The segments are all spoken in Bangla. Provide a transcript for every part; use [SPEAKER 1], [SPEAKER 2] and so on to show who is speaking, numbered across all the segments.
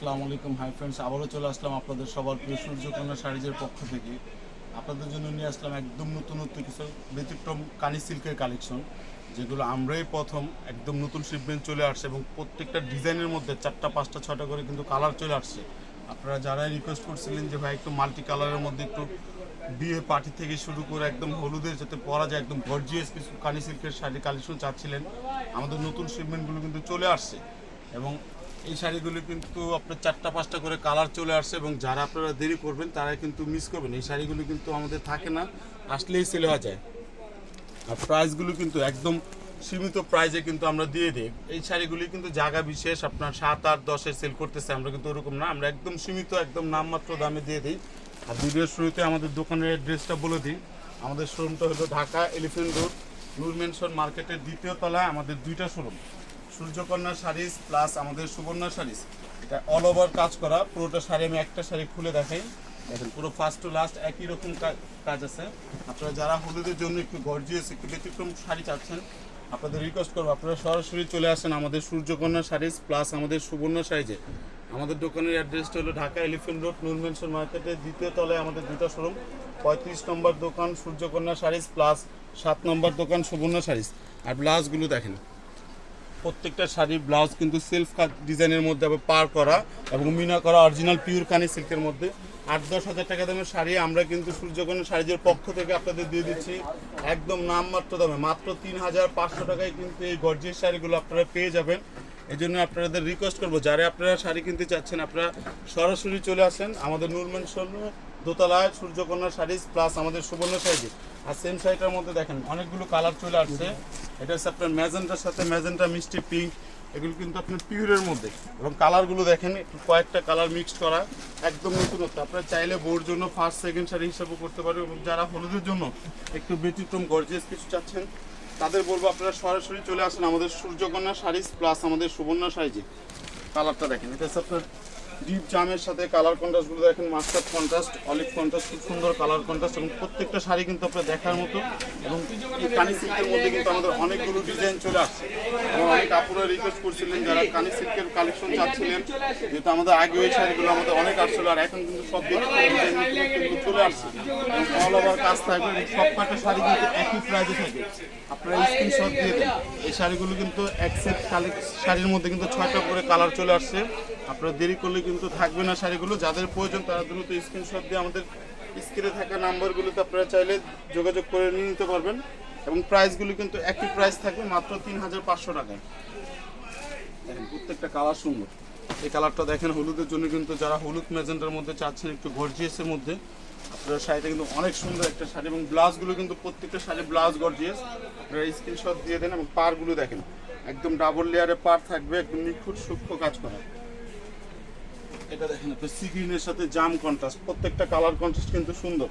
[SPEAKER 1] আসসালামু আলাইকুম। হাই ফ্রেন্ডস, আবারও চলে আসলাম আপনাদের সবার প্রিয় সূর্যকন্যা শাড়িজের পক্ষ থেকে। আপনাদের জন্য নিয়ে আসলাম একদম নতুন নতুন কিছু ব্যতিক্রম কানি সিল্কের কালেকশন, যেগুলো আমরাই প্রথম একদম নতুন শিপমেন্ট চলে আসছে এবং প্রত্যেকটা ডিজাইনের মধ্যে 4টা 5টা 6টা করে কিন্তু কালার চলে আসছে। আপনারা যারাই রিকোয়েস্ট করছিলেন যে ভাই একটু মাল্টি কালারের মধ্যে একটু বিয়ে পার্টি থেকে শুরু করে একদম হলুদের যাতে পরা যায় একদম গর্জিয়াস কিছু কানি সিল্কের শাড়ি কালেকশন চাচ্ছিলেন, আমাদের নতুন শিপমেন্টগুলো কিন্তু চলে আসছে। এবং এই শাড়িগুলো কিন্তু আপনার 4টা 5টা করে কালার চলে আসছে এবং যারা আপনারা দেরি করবেন তারা কিন্তু মিস করবেন। এই শাড়িগুলো কিন্তু আমাদের থাকে না, আসলেই সেল হয়ে যায়। আর প্রাইসগুলো কিন্তু একদম সীমিত প্রাইসে কিন্তু আমরা দিয়ে দিই। এই শাড়িগুলি কিন্তু জায়গা বিশেষ আপনার 7, 8, 10-এর সেল করতেছে, আমরা কিন্তু ওরকম না, আমরা একদম সীমিত একদম নামমাত্র দামে দিয়ে দিই। আর ভিডিওর শুরুতে আমাদের দোকানের অ্যাড্রেসটা বলে দিই। আমাদের শোরুমটা হলো ঢাকা এলিফ্যান্ট রোড নূর মেনশন মার্কেটের 2য় তলায় আমাদের 2টা শোরুম, সূর্যকন্যা শাড়িজ প্লাস আমাদের সুবর্ণা শাড়িজ। এটা অল ওভার কাজ করা পুরোটা শাড়ি। আমি একটা শাড়ি খুলে দেখাই, দেখেন পুরো ফার্স্ট টু লাস্ট একই রকম কাজ আছে। আপনারা যারা হলুদের জন্য একটু গর্জিয়াস একটু ব্যতিক্রম শাড়ি চাচ্ছেন, আপনাদের রিকোয়েস্ট করবো আপনারা সরাসরি চলে আসেন আমাদের সূর্যকন্যা শাড়িজ প্লাস আমাদের সুবর্ণা শাড়িজে। আমাদের দোকানের অ্যাড্রেসটা হলো ঢাকা এলিফ্যান্ট রোড নূর মেনশন মার্কেটের 2য় তলায় আমাদের 2টা শোরুম। 35 নম্বর দোকান সূর্যকন্যা শাড়িজ প্লাস 7 নম্বর দোকান সুবর্ণা শাড়িজ। আর ব্লাউজগুলো দেখেন, প্রত্যেকটা শাড়ির ব্লাউজ কিন্তু সেলফ কাট ডিজাইনের মধ্যে আবার পার করা এবং মিনা করা অরিজিনাল পিওর কানি সিল্কের মধ্যে। 8-10 হাজার টাকা দামের শাড়ি আমরা কিন্তু সূর্যকন্যা শাড়িজের পক্ষ থেকে আপনাদের দিয়ে দিচ্ছি একদম নামমাত্র দামে, মাত্র 3500 টাকায় কিন্তু এই গর্জিয়াস শাড়িগুলো আপনারা পেয়ে যাবেন। এই জন্য আপনাদের রিকোয়েস্ট করবো যারা আপনারা শাড়ি কিনতে চাচ্ছেন আপনারা সরাসরি চলে আসেন আমাদের নূর মেনশন দোতলায় সূর্যকন্যা শাড়িজ প্লাস আমাদের সুবর্ণ শাড়িজ। আর সেম শাড়িটার মধ্যে দেখেন অনেকগুলো কালার চলে আসছে। এটা হচ্ছে আপনার ম্যাজেন্টার সাথে ম্যাজেন্টা মিষ্টি পিঙ্ক, এগুলো কিন্তু আপনার পিওরের মধ্যে এবং কালারগুলো দেখেন একটু কয়েকটা কালার মিক্সড করা একদম নতুনত্ব। আপনারা চাইলে বউর জন্য ফার্স্ট সেকেন্ড শাড়ি হিসাবেও করতে পারবেন এবং যারা হলুদের জন্য একটু ব্যতিক্রম গর্জিয়াস কিছু চাচ্ছেন তাদের বলবো আপনারা সরাসরি চলে আসেন আমাদের সূর্যকন্যা শাড়িজ প্লাস আমাদের সুবর্ণা শাড়িজে। কালারটা দেখেন, এটা হচ্ছে আপনার ডিপ জামের সাথে কালার কন্ট্রাস্টগুলো দেখেন, মাস্টার্ড কন্ট্রাস্ট, অলিভ কন্ট্রাস্ট, খুব সুন্দর কালার কন্ট্রাস্ট এবং প্রত্যেকটা শাড়ি কিন্তু আপনার দেখার মতো। এবং এই কানি সিল্কের মধ্যে কিন্তু আমাদের অনেকগুলো ডিজাইন চলে আসছে এবং অনেক আপুরা রিকোয়েস্ট করছিলেন যারা কানি সিল্কের কালেকশন চাচ্ছিলেন, যেহেতু আমাদের আগে ওই শাড়িগুলো আমাদের অনেক আসছিল আর এখন কিন্তু সব ডিজাইন চলে আসছে এবং অল ওভার কাজ থাকবে এবং সব কটা শাড়ি কিন্তু একই প্রাইসে থাকে। আপনারা স্ক্রিনশট দিয়ে দেন। এই শাড়িগুলো কিন্তু এক সেট শাড়ির মধ্যে কিন্তু 6টা করে কালার চলে আসছে। আপনারা দেরি করলে কিন্তু থাকবে না শাড়িগুলো। যাদের প্রয়োজন তারা দ্রুত স্ক্রিনশট দিয়ে আমাদের স্ক্রিনে থাকা নাম্বারগুলোতে আপনারা চাইলে যোগাযোগ করে নিয়ে নিতে পারবেন এবং প্রাইসগুলো কিন্তু একই প্রাইস থাকবে মাত্র 3500 টাকায়। দেখেন প্রত্যেকটা কালার সুন্দর। এই কালারটা দেখেন হলুদের জন্য কিন্তু যারা হলুদ ম্যাজেন্টার মধ্যে চাচ্ছেন একটু গর্জিয়াসের মধ্যে, আপনারা শাড়িটা কিন্তু অনেক সুন্দর একটা শাড়ি এবং ব্লাউজগুলো কিন্তু প্রত্যেকটা শাড়ি ব্লাউজ গর্জিয়াস। আপনারা স্ক্রিনশট দিয়ে দেন এবং পারগুলো দেখেন একদম ডাবল লেয়ারে পার থাকবে, একদম নিখুঁত সূক্ষ্ম কাজ করা। এটা দেখেন আপনার সি গ্রিনের সাথে জাম কন্ট্রাস্ট, প্রত্যেকটা কালার কন্ট্রাস্ট কিন্তু সুন্দর।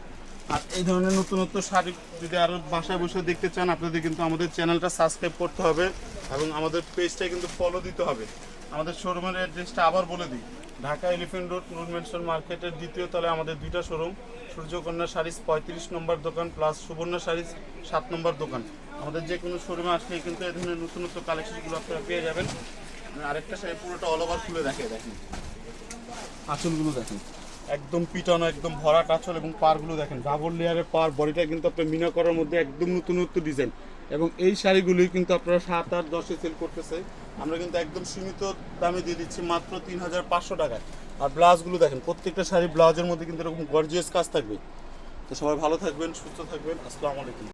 [SPEAKER 1] আর এই ধরনের নতুনত্ব শাড়ি যদি আরও বাসায় বসে দেখতে চান আপনাদের কিন্তু আমাদের চ্যানেলটা সাবস্ক্রাইব করতে হবে এবং আমাদের পেজটা কিন্তু ফলো দিতে হবে। আমাদের শোরুমের অ্যাড্রেসটা আবার বলে দিই, ঢাকা এলিফ্যান্ট রোড নূর মেনশন মার্কেটের 2য় তলায় আমাদের 2টা শোরুম, সূর্যকন্যা শাড়িজ 35 নম্বর দোকান প্লাস সুবর্ণা শাড়িজ 7 নম্বর দোকান। আমাদের যে কোনো শোরুমে আসলে কিন্তু এই ধরনের নতুনত্ব কালেকশনগুলো আপনারা পেয়ে যাবেন। আরেকটা শাড়ি পুরোটা অল ওভার খুলে দেখেন, আঁচলগুলো দেখেন একদম পিটানো একদম ভরাট আঁচল এবং পারগুলো দেখেন ডাবল লেয়ারের পার, বডিটা কিন্তু আপনার মিনা করার মধ্যে একদম নতুনত্ব ডিজাইন। এবং এই শাড়িগুলোই কিন্তু আপনারা 7, 8, 10-এ সেল করতেছে, আমরা কিন্তু একদম সীমিত দামে দিয়ে দিচ্ছি মাত্র 3500 টাকায়। আর ব্লাউজগুলো দেখেন প্রত্যেকটা শাড়ি ব্লাউজের মধ্যে কিন্তু এরকম গর্জিয়াস কাজ থাকবে। তো সবাই ভালো থাকবেন, সুস্থ থাকবেন, আসসালামু আলাইকুম।